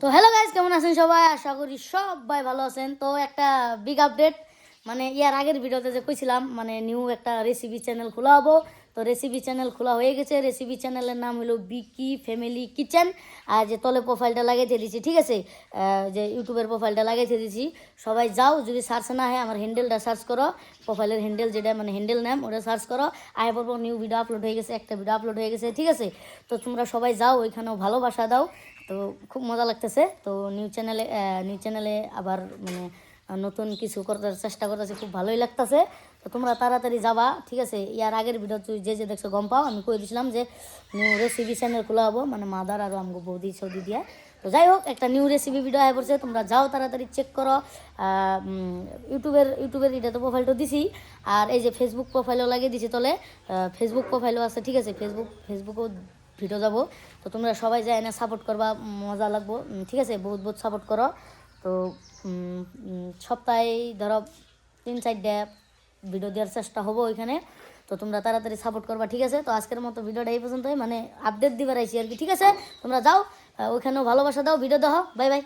তো hello guys, কেমন আছেন সবাই? আশা করি সবাই ভালো আছেন। তো একটা বিগ আপডেট, মানে ইয়ার আগের ভিডিওতে যে কইছিলাম মানে নিউ একটা রেসিপি চ্যানেল খোলা হবো। তো রেসিপি চ্যানেল খোলা হয়ে গেছে। রেসিপি চ্যানেলের নাম হলো বিকি ফ্যামিলি কিচেন। আর যে তলে প্রোফাইলটা লাগাইতে দিয়েছি, ঠিক আছে, যে ইউটিউবের প্রোফাইলটা লাগাইতে দিয়েছি, সবাই যাও, যদি সার্চ না হয় আমার হ্যান্ডেলটা সার্চ করো, প্রোফাইলের হ্যান্ডেল যেটা মানে হ্যান্ডেল নাম ওটা সার্চ করো। আয় পর্ব নিউ ভিডিও আপলোড হয়ে গেছে, একটা ভিডিও আপলোড হয়ে গেছে, ঠিক আছে। তো তোমরা সবাই যাও, ওইখানেও ভালোবাসা দাও। তো খুব মজা লাগতেছে। তো নিউ চ্যানেলে আবার মানে নতুন কিছু করতে চেষ্টা করতেছে, খুব ভালোই লাগতেছে। তো তোমরা তাড়াতাড়ি যাবা, ঠিক আছে। ইয়ার আগের ভিডিও তুই যে দেখছো গম পাও, আমি কই দিয়েছিলাম যে নিউ রেসিপি চ্যানেল খোলা হবো, মানে মাদার আর আমগো বৌদি সৌদি দিয়া। তো যাই হোক, একটা নিউ রেসিপি ভিডিও আয় পড়ছে, তোমরা যাও তাড়াতাড়ি চেক করো। ইউটিউবের এটা তো প্রোফাইলটা দিছি, আর এই যে ফেসবুক প্রোফাইলও লাগিয়ে দিছি তলে। ফেসবুক প্রোফাইলও আছে, ঠিক আছে। ফেসবুকও ভিডিও যাব। তো তোমরা সবাই যায় না সাপোর্ট করবা, মজা লাগবো, ঠিক আছে। বহুত বহুত সাপোর্ট করো। তো সপ্তাহে ধরো 3-4টা ভিডিও দেওয়ার চেষ্টা হবো ওইখানে। তো তোমরা তাড়াতাড়ি সাপোর্ট করবা, ঠিক আছে। তো আজকের মতো ভিডিওটা এই পর্যন্তই, মানে আপডেট দিবার আইছি আর কি, ঠিক আছে। তোমরা যাও, ওইখানেও ভালোবাসা দাও, ভিডিও দাও। Bye bye.